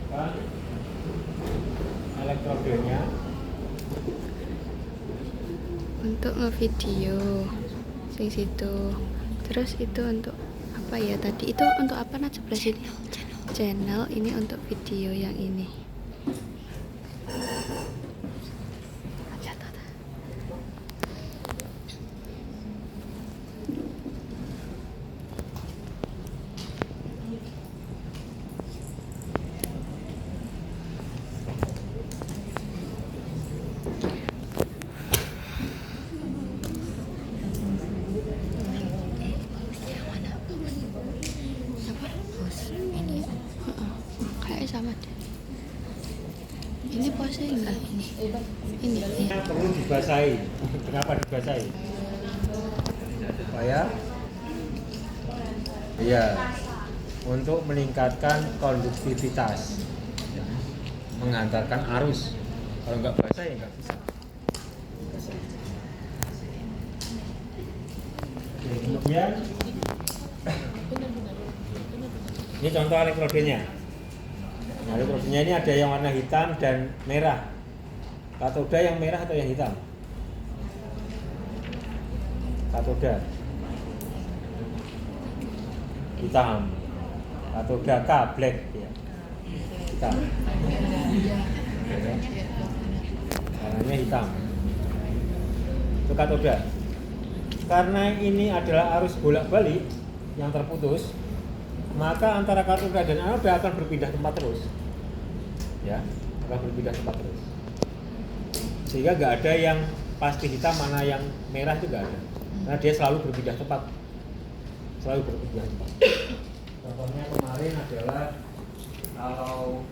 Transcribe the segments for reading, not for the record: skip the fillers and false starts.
gunakan elektrodenya untuk ngevideo sing situ. Terus itu untuk apa ya tadi? Itu untuk apa nak sebelah sini? Channel ini untuk video yang ini. Kayak sama deh. Ini pose enggak ini? Ini. perlu dibasahi. Kenapa dibasahi? Supaya iya, untuk meningkatkan konduktivitas, menghantarkan arus. Kalau nggak basah ya nggak bisa. Oke, kemudian ini contoh elektrodenya. Nah, elektrodenya ini ada yang warna hitam dan merah. Katoda yang merah atau yang hitam? Katoda hitam. Katoda K black ya. Hitam. Warnanya hitam. Itu katoda. Karena ini adalah arus bolak-balik yang terputus, maka antara katoda dan anoda akan berpindah tempat terus. Ya, akan berpindah tempat terus. Sehingga nggak ada yang pasti hitam, mana yang merah itu nggak ada. Karena dia selalu berpindah tempat. Selalu berpindah tempat. Contohnya kemarin adalah kalau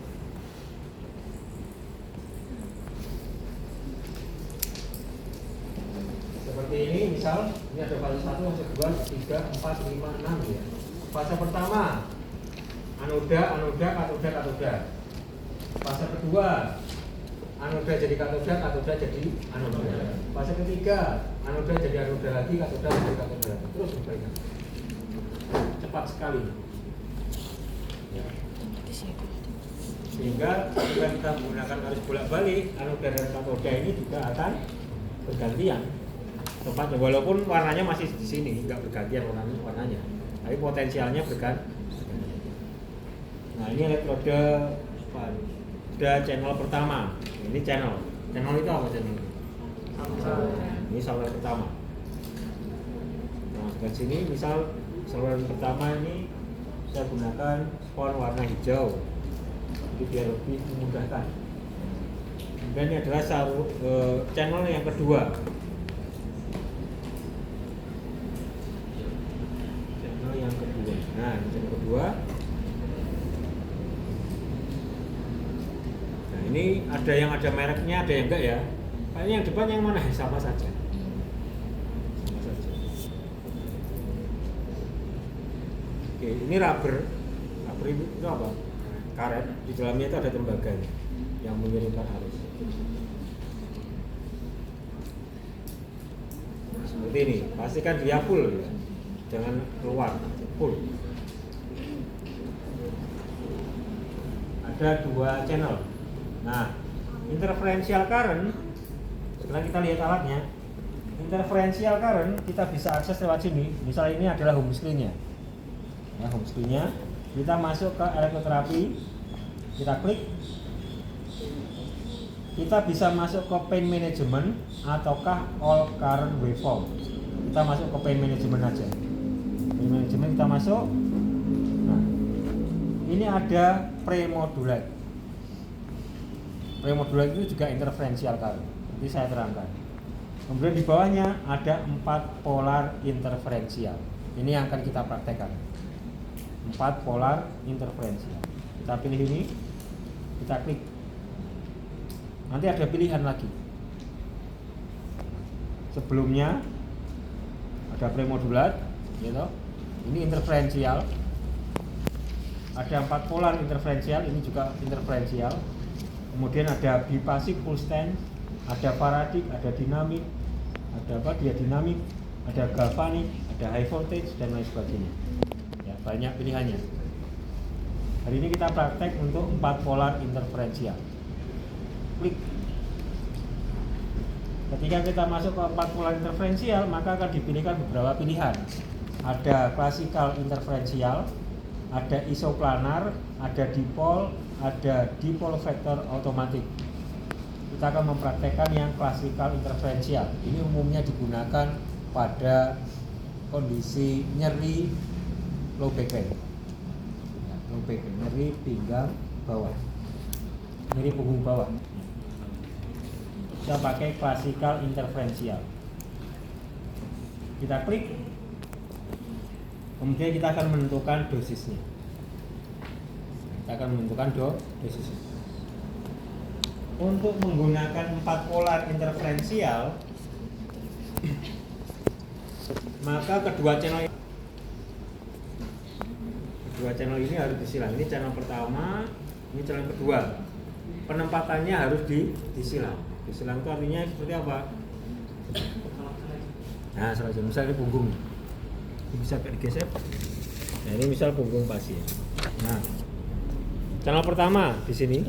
seperti ini, misal ini ada fase 1, fase 2, 3, 4, 5, 6 ya. Fase pertama anoda, katoda, katoda. Fase kedua anoda jadi katoda, katoda jadi anoda. Fase ketiga anoda jadi anoda lagi, katoda jadi katoda. Terus berbalik. Cepat sekali. Ya. Sehingga jika kita menggunakan arus bolak-balik, anoda dan katoda ini juga akan bergantian tempatnya, walaupun warnanya masih di sini, nggak bergantian warnanya, tapi potensialnya berganti. Nah, ini elektroda channel pertama. Ini channel itu apa channel? Ini saluran pertama. Nah, sebelah sini misal saluran pertama ini saya gunakan spon warna hijau, jadi biar lebih memudahkan. Kemudian ini adalah channel yang kedua. Channel yang kedua. Nah, ini channel kedua. Nah, ini ada yang ada mereknya, ada yang enggak ya. Kayaknya yang depan yang mana? Sama saja. Sama saja. Oke, ini rubber. Rubber itu apa? Karet. Di dalamnya itu ada tembaga yang mengirimkan arus. Seperti ini, pastikan dia full ya. Jangan keluar, full. Ada dua channel. Nah, interferential current, setelah kita lihat alatnya, interferential current kita bisa akses lewat sini. Misalnya ini adalah home screen-nya. Ya, home screen-nya, kita masuk ke elektroterapi, kita klik. Kita bisa masuk ke pain management ataukah all current waveform. Kita masuk ke pain management aja. Pain management kita masuk. Nah, ini ada premodulate. Premodulate itu juga interferential current. Nanti saya terangkan. Kemudian di bawahnya ada 4 polar interferential. Ini yang akan kita praktekkan. 4 polar interferential. Kita pilih ini, kita klik. Nanti ada pilihan lagi. Sebelumnya ada premodulate, gitu. Ini interferential. Ada 4 polar interferential, ini juga interferential. Kemudian ada biphasic full stand, ada faradik, ada dinamik, ada apa? Dia dinamik, ada galvanik, ada high voltage dan lain sebagainya. Ya, banyak pilihannya. Hari ini kita praktek untuk 4 polar interferensial. Klik. Ketika kita masuk ke 4 polar interferensial, maka akan dipilihkan beberapa pilihan. Ada classical interferensial, ada isoplanar, ada dipole, ada dipole vector automatic. Kita akan mempraktekkan yang classical interferensial. Ini umumnya digunakan pada kondisi nyeri low back pain. Low back pain, nyeri pinggang bawah, nyeri punggung bawah. Kita pakai classical interferensial. Kita klik, kemudian kita akan menentukan dosisnya. Kita akan menentukan dosisnya. Untuk menggunakan 4 polar interferensial, maka kedua channel ini harus disilang. Ini channel pertama, ini channel kedua. Penempatannya harus disilang. Disilang itu artinya seperti apa? Nah, misalnya ini punggung, ini bisa digeser. Nah, ini misal punggung pasien. Nah, channel pertama di sini,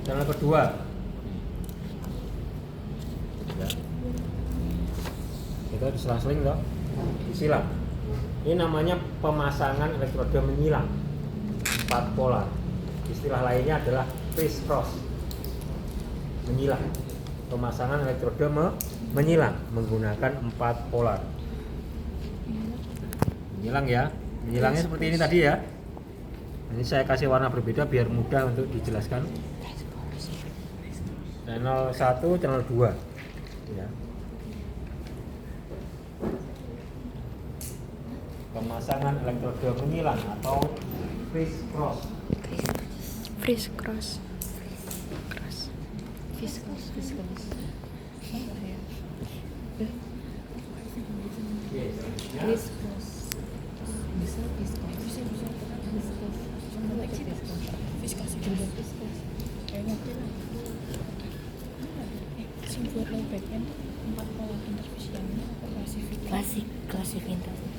channel kedua. Ya. Kita diselang-seling toh, disilang. Ini namanya pemasangan elektroda menyilang 4 polar. Istilah lainnya adalah criss cross. Menyilang, pemasangan elektroda menyilang menggunakan 4 polar. Menyilang ya, menyilangnya seperti ini tadi ya. Ini saya kasih warna berbeda biar mudah untuk dijelaskan. Channel 1, channel 2 ya. Pemasangan elektroda menyilang atau criss cross. Criss cross. Klasik interferensial.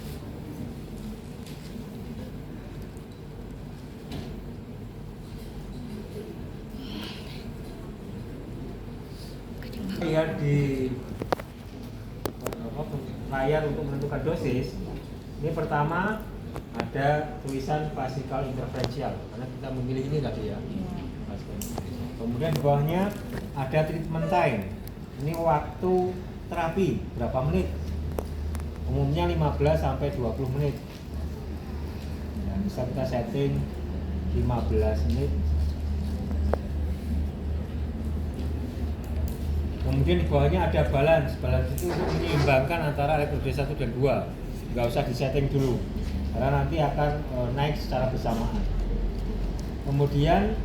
Lihat di layar untuk menentukan dosis. Ini pertama ada tulisan classical interferential karena kita memilih ini tadi ya. Kemudian di bawahnya ada treatment time. Ini waktu terapi berapa menit? Umumnya 15 sampai 20 menit. Ya, bisa kita setting 15 menit. Kemudian di bawahnya ada balance. Balance itu untuk menyeimbangkan antara elektroda 1 dan 2. Nggak usah disetting dulu karena nanti akan naik secara bersamaan. Kemudian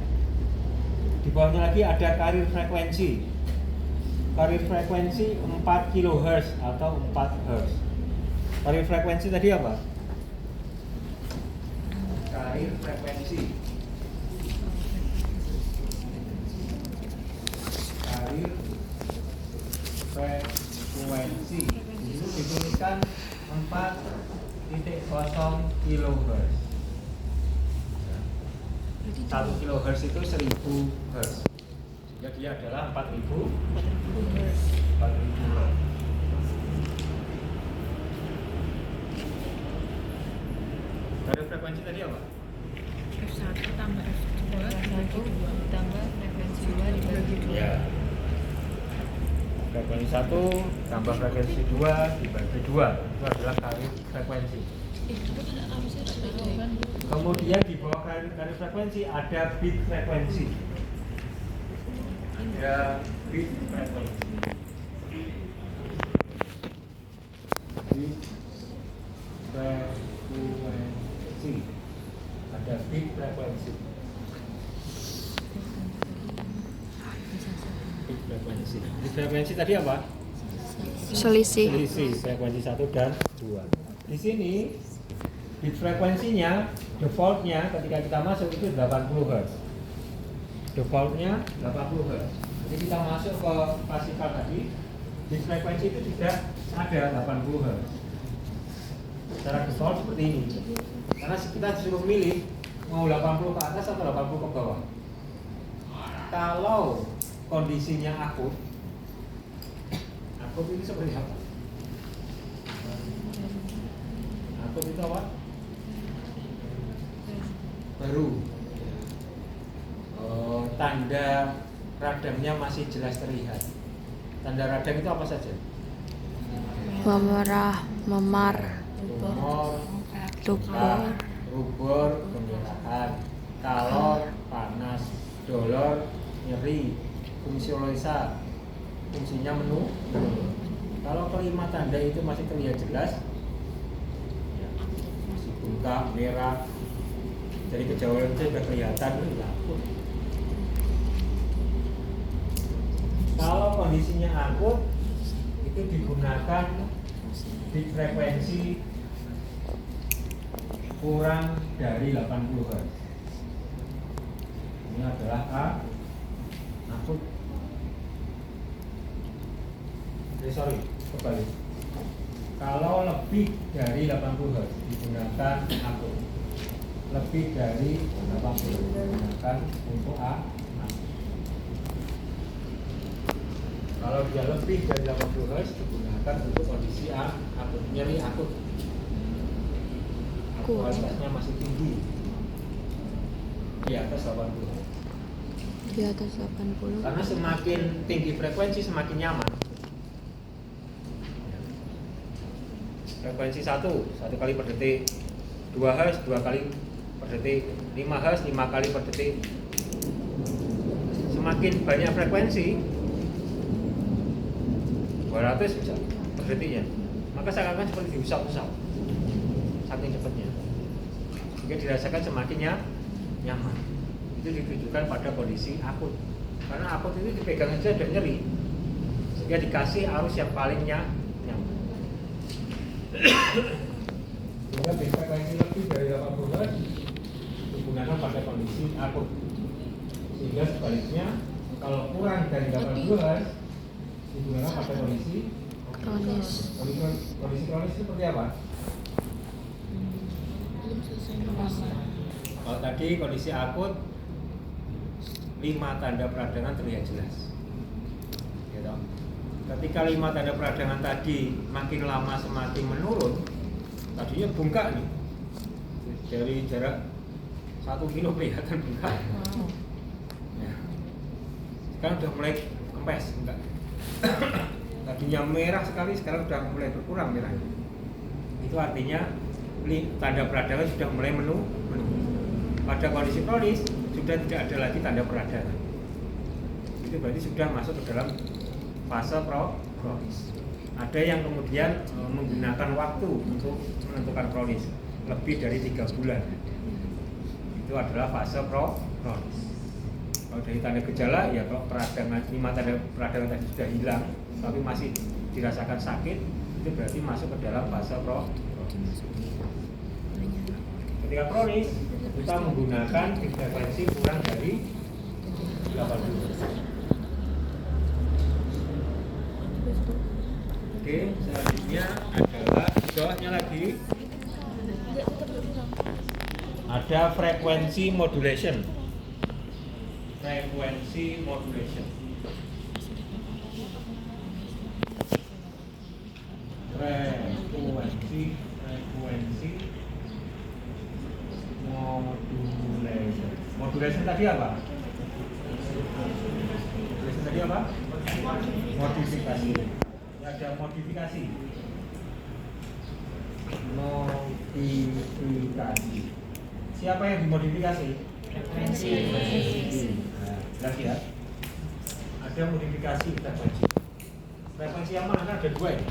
di bawahnya lagi ada karir frekuensi. Karir frekuensi 4 kHz atau 4 Hz. Karir frekuensi tadi apa? Karir frekuensi. Karir frekuensi itu dituliskan 4.0 kHz. 1 kHz itu 1000 Hz. Sehingga dia adalah 4000 Hz. Karir frekuensi tadi apa? F1 tambah F2 dibagi 2 tambah frekuensi 2 dibagi 2. Ya. Frekuensi 1 tambah frekuensi 2 dibagi 2. Itu adalah karir frekuensi. Kemudian di bawah karir frekuensi ada bit frekuensi. Ada bit frekuensi. Bit frekuensi. Ada bit frekuensi. Bit frekuensi. Bit frekuensi tadi apa? Selisih. Selisih frekuensi 1 dan 2. Di sini bit frekuensinya defaultnya ketika kita masuk itu 80 Hz. Defaultnya 80 Hz. Jadi kita masuk ke classical tadi, bit frekuensi itu tidak ada 80 Hz. Secara default seperti ini. Karena kita disuruh milih Mau 80 ke atas atau 80 ke bawah? Kalau kondisinya akut itu seperti apa? Akut itu apa? Baru. Tanda radangnya masih jelas terlihat. Tanda radang itu apa saja? Memerah, memar, Tumor, rubor, rubor, kemerahan, kalor, panas, dolor, nyeri, fungsi loisa, fungsinya menurun. Kalau kelima tanda itu masih terlihat jelas, ya, masih bengkak, merah, dari kejauhan itu sudah kelihatan, itu akut. Kalau kondisinya akut, itu digunakan di frekuensi kurang dari 80 Hz. Ini adalah akut. Sorry, kembali. Kalau lebih dari 80 Hz digunakan akut. Lebih dari 80 digunakan untuk akut. Kalau dia lebih dari 80 Hz digunakan untuk kondisi akut, nyeri akut. Kualitasnya masih tinggi di atas 80 Hz. di atas 80. Karena semakin tinggi frekuensi semakin nyaman. Frekuensi 1 kali per detik, 2 Hz 2 kali per detik, 5 Hz 5 kali per detik. Semakin banyak frekuensi 200 bisa per detiknya, maka seakan-akan seperti diusap-usap saking cepatnya, sehingga dirasakan semakin nyaman. Itu ditujukan pada kondisi akut, karena akut itu dipegang saja dan nyeri, sehingga dikasih arus yang paling nyaman. Sehingga di frekuensi lebih dari 80 Hz digunakan pada kondisi akut, sehingga sebaliknya kalau kurang dari 80 Hz digunakan pada kondisi Kronis. Kondisi kronis itu seperti apa? Kalau tadi kondisi akut 5 tanda peradangan terlihat jelas, gitu. Ketika 5 tanda peradangan tadi makin lama semakin menurun, tadinya bengkak nih, dari jarak 1 kilo kelihatan bengkak. Ya. Sekarang udah mulai kempes, enggak. Tadinya merah sekali, sekarang sudah mulai berkurang merahnya. Itu artinya tanda peradangan sudah mulai menurun. Pada kondisi kronis sudah tidak ada lagi tanda peradangan. Itu berarti sudah masuk ke dalam fase kronis. Ada yang kemudian menggunakan waktu untuk menentukan kronis lebih dari 3 bulan. Itu adalah fase kronis. Kalau dari tanda gejala, ya kalau peradangan 5 tanda peradangan tadi sudah hilang tapi masih dirasakan sakit, itu berarti masuk ke dalam fase kronis. Ketika kronis, kita menggunakan frekuensi kurang dari 80. Oke, selanjutnya adalah di bawahnya lagi ada frekuensi modulation. Frekuensi modulation. Modulation tadi apa? Modulation tadi apa? Modifikasi. Ada modifikasi. Modifikasi. Siapa yang dimodifikasi? Frekuensi. Nah, lagi ya. Ada modifikasi kita baca. Frekuensi yang mana? Ada 2 ya.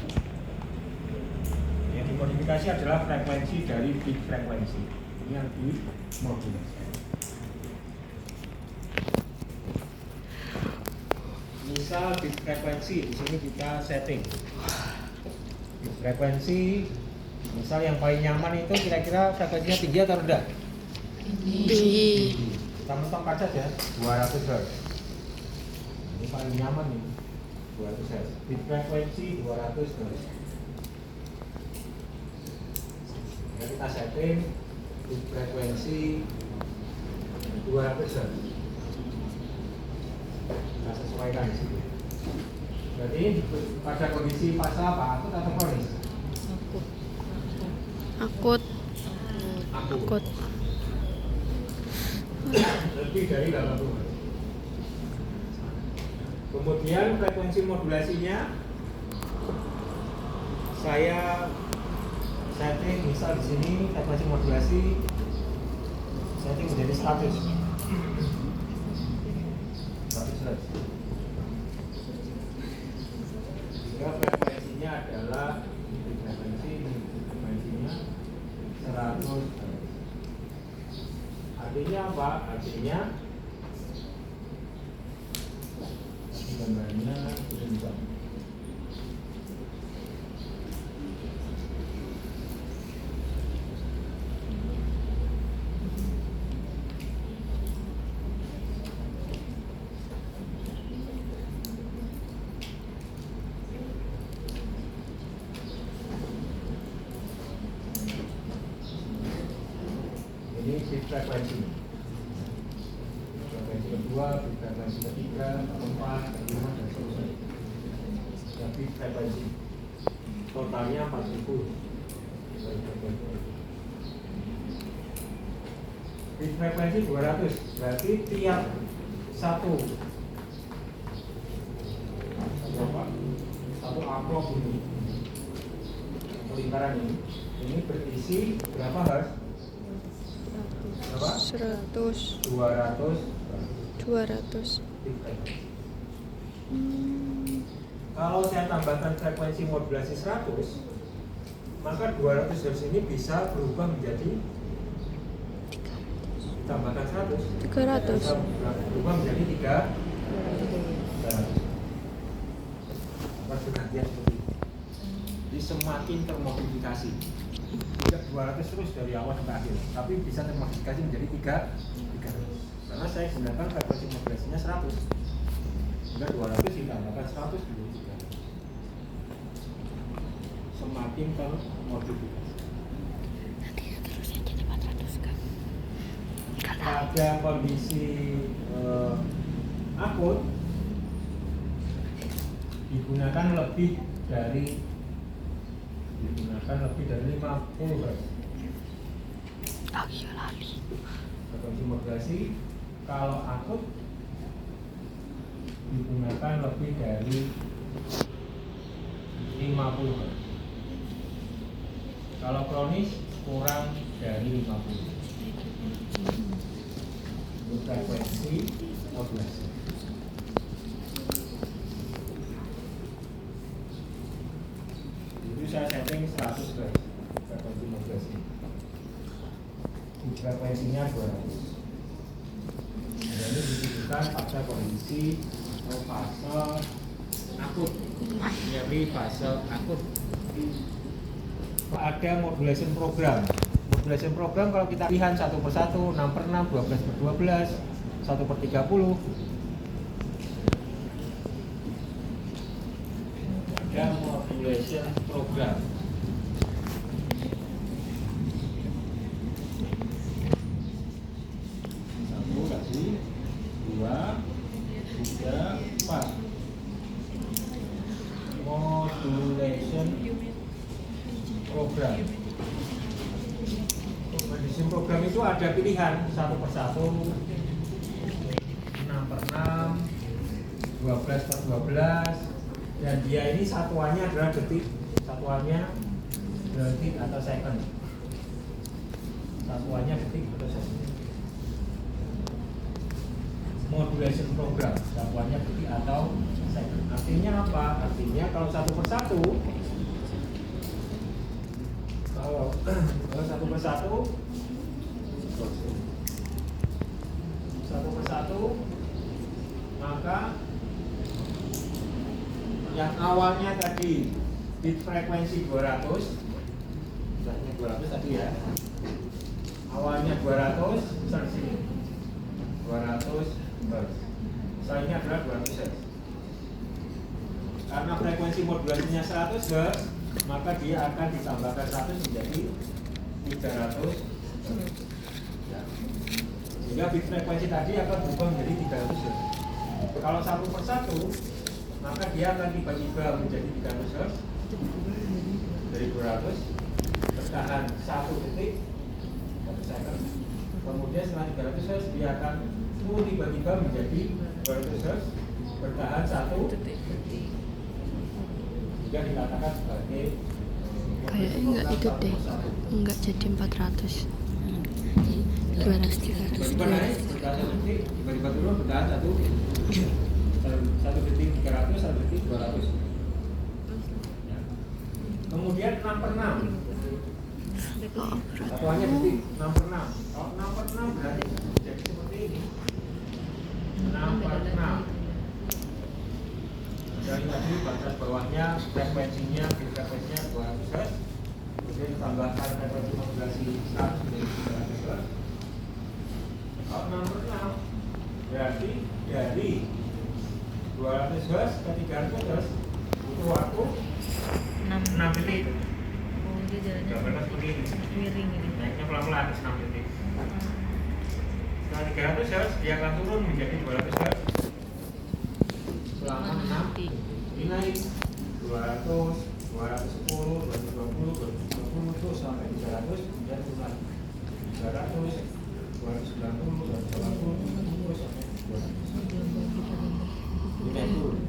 Yang dimodifikasi adalah frekuensi dari bit frekuensi. Ini yang dimodulasi. Misal bit frekuensi, di sini kita setting. Bit frekuensi, misal yang paling nyaman itu kira-kira frekuensinya tinggi atau rendah? Tinggi. Kita mentok kaca ya, 200 Hz. Ini paling nyaman nih, 200 Hz. Bit frekuensi 200 Hz. Jadi kita setting bit frekuensi 200 Hz. Kita sesuaikan di situ. Berarti pada kondisi fase apa? Akut atau kronis? Akut. Akut. Lebih dari 80 Hz. Kemudian frekuensi modulasinya saya setting misal di sini frekuensi modulasi setting menjadi 100 Hz. Sehingga frekuensinya adalah frekuensinya 100 Hz. Artinya apa? Artinya gambarnya bisa. Ini bit frekuensi. Frekuensi kedua, bit frekuensi ketiga, keempat, kelima, dan seterusnya. Ya, bit frekuensi. Totalnya 4000. Bit frekuensi 200, berarti tiap satu amplop ini lingkaran ini berisi berapa hertz? Berapa? 100. 200. Kalau saya tambahkan frekuensi modulasi 100, maka 200 Hz ini bisa berubah menjadi tambahkan 100 bisa 300. berubah menjadi 300. Perhatian seperti itu. Jadi semakin termodifikasi, tidak 200 terus dari awal sampai akhir, tapi bisa termodifikasi menjadi 300. Karena saya gunakan frekuensi modulasinya 100, sehingga 200 ditambahkan 100 menjadi 300. Semakin termodifikasi. Pada kondisi akut digunakan lebih dari 50 Hz. Oh iya lali. Frekuensi modulasi kalau akut digunakan lebih dari 50 Hz. Kalau kronis kurang dari 50. Untuk frekuensi modulasi. Itu saya setting 100 Hz frekuensi modulasi. Frekuensinya 200. Ini ditujukan pada kondisi fase akut, nyeri fase akut. Ada modulation program. Modulation program kalau kita pilihan 1/1, 6/6, 12/12, 1/30. Ada modulation program. Modulation program. Modulation program itu ada pilihan 1/1, 6/6, 12/12, dan dia ini satuannya adalah detik, satuannya detik atau second. Satuannya detik atau second. Modulation program, satuannya detik atau second. Artinya apa? Artinya kalau 1/1, kalau 1/1, maka yang awalnya tadi bit frekuensi 200, misalnya 200 tadi ya, awalnya 200, misalnya sini 200 Hz, misalnya adalah 200 Hz. Karena frekuensi modulasinya 100 Hz, maka dia akan ditambahkan 100 menjadi 300 Hz. Ya. Sehingga bit frekuensi tadi akan berubah menjadi 300 Hz. Kalau satu persatu, maka dia akan tiba-tiba menjadi 300 Hz dari 200, bertahan 1 detik, 1 second. Kemudian setelah 300 Hz dia akan tiba-tiba menjadi 200 Hz, bertahan 1 detik. Juga dikatakan sebagai kayaknya enggak itu deh, enggak jadi 400, 200, 300, tiba-tiba naik, bertahan 1 detik, tiba-tiba turun, bertahan 1 detik 300, 1 detik 200. Kemudian 6/6, satuannya detik 6/6. Kalau 6/6 berarti jadi seperti ini, 6/6. Dari tadi batas bawahnya frekuensinya 200 Hz, kemudian ditambahkan frekuensi modulasi 100 menjadi 300 Hz. Kalau 6/6 berarti dari 200 Hz ke 300 Hz butuh waktu 6 detik. Oh, dia jalannya Gambarnya seperti ini. miring ini. Naiknya pelan-pelan 6 detik. Setelah 300 Hz dia akan turun menjadi 200 Hz selama 6 detik. Ini naik 200, 210, 220, 220 terus sampai 300, kemudian turun lagi 300, 290, 280, terus sampai 200. Ini naik turun.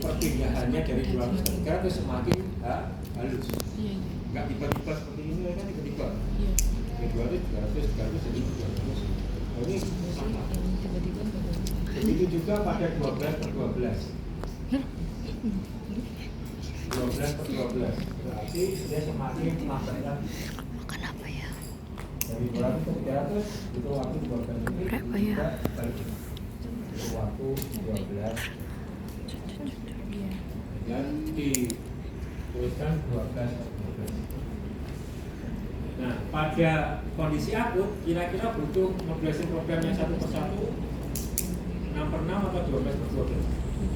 Perpindahannya dari 200 ke 300 semakin halus. Enggak tiba-tiba seperti ini, kan tiba-tiba. Dari 200, 300, 300, jadi 300. Oh, ini sama. Begitu juga pada 12/12. 12/12. Berarti dia semakin melambatkan. makan apa ya? Dari 200 ke 300 itu waktu 12 detik. Berapa ya? Itu waktu 12. Dan dituliskan 12/12. Nah, pada kondisi akut kira-kira butuh modulasi program yang satu persatu 6/6 atau 12/12?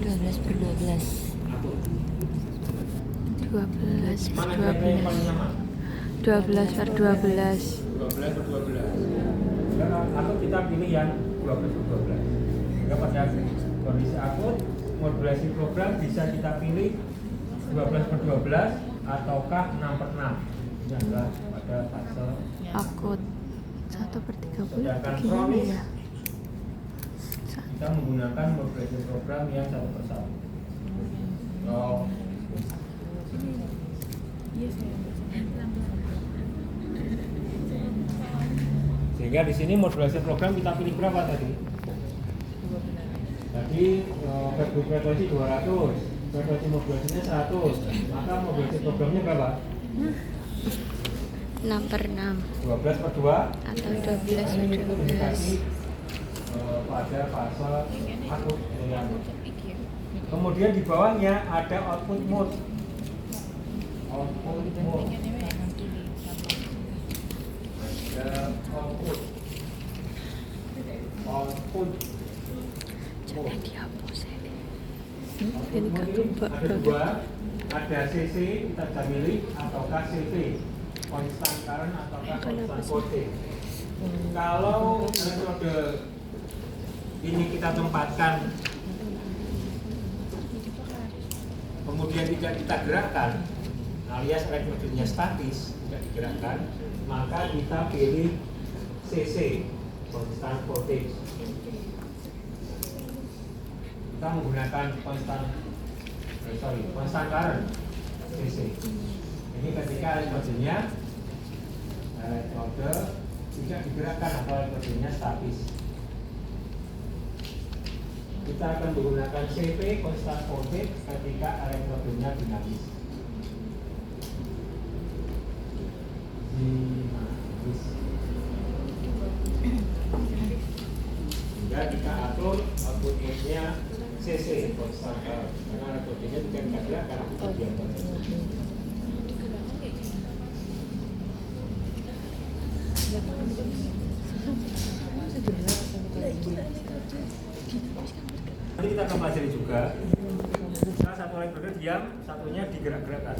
12/12. Akut. 12 Mana kira-kira yang paling nyaman? 12/12. 12/12. Atau kita pilih yang 12/12. Sehingga pada kondisi akut modulasi program bisa kita pilih 12/12 ataukah 6/6. Ini adalah pada fase Akut 1/30 sedangkan gimana kronis ya? kita menggunakan modulasi program yang satu persatu. So, sehingga di sini modulasi program kita pilih berapa tadi? Tadi frekuensi 200, frekuensi modulasinya 100, maka modulasi programnya berapa? 6/6 12/2 atau 12/12. Pada fase akut yang kemudian di bawahnya ada output mode. Output mode. Ada output. Output. Jangan dihapus ya. Output Ini mode kagak ada dua, ada CC kita bisa milih ataukah CV, constant current ataukah constant voltage. Kalau metode ini kita tempatkan kemudian tidak kita gerakkan alias elektrodnya statis tidak digerakkan, maka kita pilih CC constant voltage. Kita menggunakan constant current CC. Ini ketika elektrodnya tidak digerakkan atau elektrodnya statis. Kita akan menggunakan CV constant voltage ketika elektrodenya dinamis. Sehingga kita atur output mode-nya CC constant current karena elektrodenya tidak kita gerakkan itu biasa. Nanti kita akan pelajari juga. Salah satu elektroda diam, satunya digerak-gerakkan.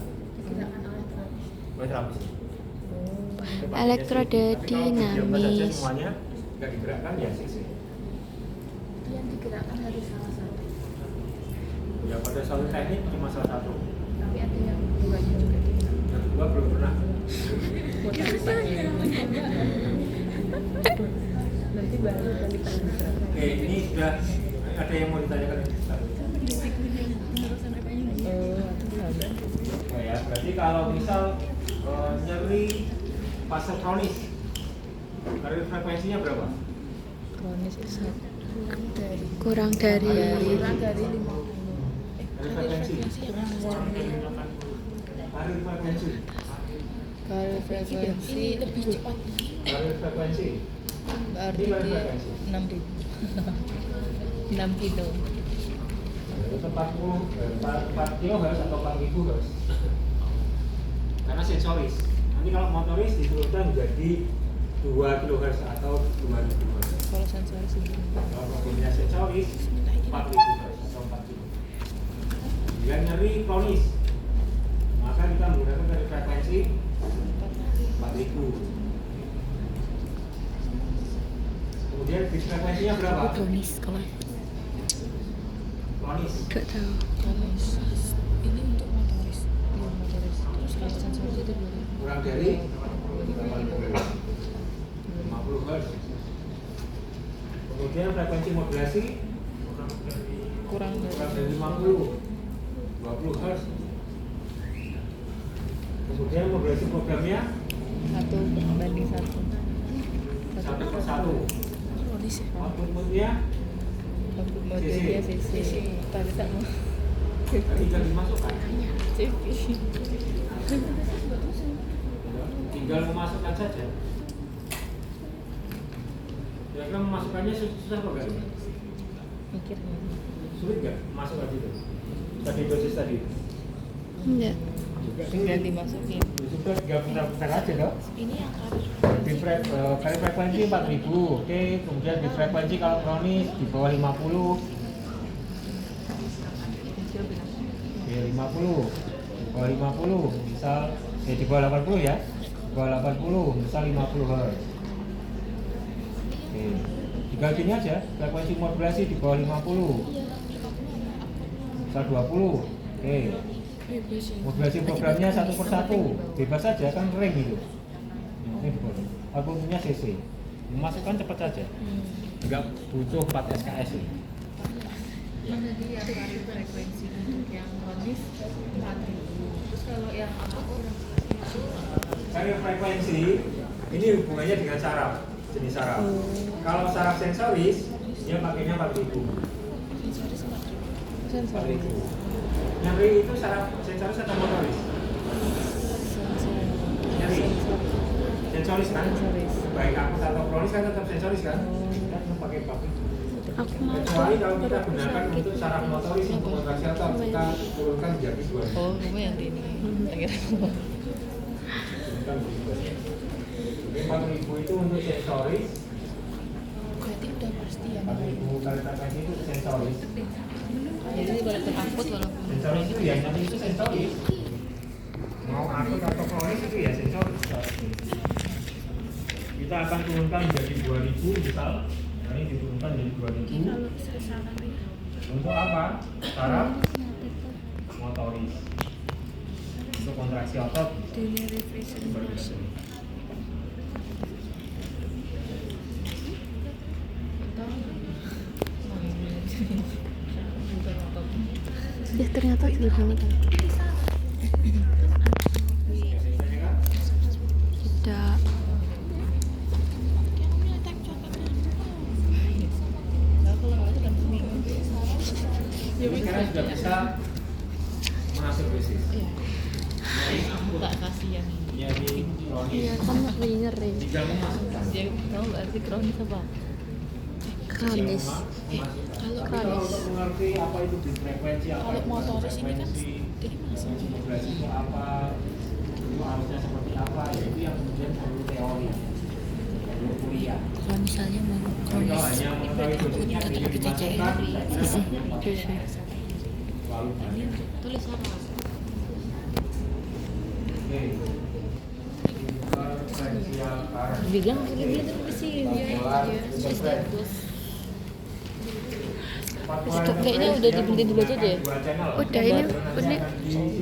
Oleh terapis. Elektrodinamis. Semuanya nggak digerakkan ya CC. Yang digerakkan harus salah satu. Ya pada soal teknik cuma salah satu. Tapi ada yang duanya juga digerakkan. Yang kedua belum pernah. Nanti baru balik lagi. Oke, ini sudah ada yang mau ditanyakan? Oh ya, berarti kalau misal nyeri fase kronis, karir frekuensinya berapa? Kronis itu Kurang dari kurang dari 50. Karir frekuensi. Karir frekuensi. Kalau frekuensi lebih cepat. Karir frekuensi. Berarti Ini karir dia frekuensi. 6.000. 6 kilo. Itu 4 kilohertz atau 4.000 hertz. Karena sensoris. Nanti kalau motoris diturunkan menjadi 2 kilohertz atau 2.000 hertz. Kalau sensoris itu. Kalau problemnya sensoris 4.000 hertz atau 4 kilo. Dia nyeri kronis, maka kita menggunakan dari frekuensi 4.000. Kemudian bit frekuensinya berapa? kronis kalau Kronis. gak tahu. Kronis. Ini untuk motoris. Iya, motoris. Terus kalau sensoris itu berapa? Kurang dari 50 hertz. Kemudian frekuensi modulasi Kurang kurang dari dari 50 20 hertz. Kemudian modulasi programnya 1:1. 1/1. Kronis ya. Outputnya Output modelnya CC. Tapi tak mau. tinggal dimasukkan. CP. Tinggal memasukkan saja. Kira-kira memasukkannya susah apa enggak? Mikirnya. Sulit nggak masuk aja itu? Tadi dosis tadi. Enggak. Sudah dimasukin. Sudah tinggal putar-putar aja loh. Ini yang harus Di kali frekuensi 4.000, oke. Kemudian di frekuensi kalau kronis di bawah 50, di 50, di bawah 50, misal di bawah 80 ya, di bawah 80, misal 50 Hz. Oke, tinggal gini aja, frekuensi modulasi di bawah 50, misal 20, oke. Modulasi programnya 1/1, bebas saja kan ring gitu. Ini di bawah. Outputnya CC, memasukkan cepat saja, nggak butuh 4 SKS ini. Jadi yang karir frekuensi untuk yang kronis 4.000. Terus kalau yang apa Karir frekuensi ini hubungannya dengan saraf, jenis saraf. Kalau saraf sensoris dia pakainya 4.000. sensoris? 4.000. Nyeri itu saraf sensoris atau motoris? Nyeri. Sensoris kan? Sensoris. Baik akut atau kronis kan tetap sensoris kan? Kita tetap pakai 4.000. Aku mau Kecuali kalau kita gunakan untuk saraf motoris untuk kontraksi otot, kita turunkan menjadi 2.000. Oh, kamu yang ini. Turunkan menjadi 2.000. Jadi 4.000 itu untuk sensoris. Berarti udah pasti ya. 4.000 kali frekuensi itu sensoris. Jadi boleh terakut walaupun Sensoris itu ya, nanti itu sensoris. Mau akut atau kronis itu ya sensoris. Kita akan turunkan menjadi 2.000 misal. Nah, ini diturunkan menjadi 2.000. Untuk apa? Saraf motoris. Untuk kontraksi otot. ya ternyata gede banget. Tidak. Jadi sekarang sudah bisa mengatur dosis. tak kasih yang ini. Jadi kronis. Iya kan nyeri. Tinggal memasukkan. Dia tahu berarti kronis apa? Kronis. Kalau Tapi kalau untuk mengerti apa itu di frekuensi, apa Kalau itu motoris ini kan frekuensi, ini masuk. modulasi itu apa, itu harusnya seperti apa, ya itu yang kemudian perlu teori, perlu kuliah. Kalau misalnya mau Tapi kronis, kalau hanya mengetahui dosisnya tetap tidak kita cek dimasukkan, selalu ini banyak. tulis apa? Oke. Bilang beli tapi sih kayaknya udah dibeli dulu aja deh. Udah ini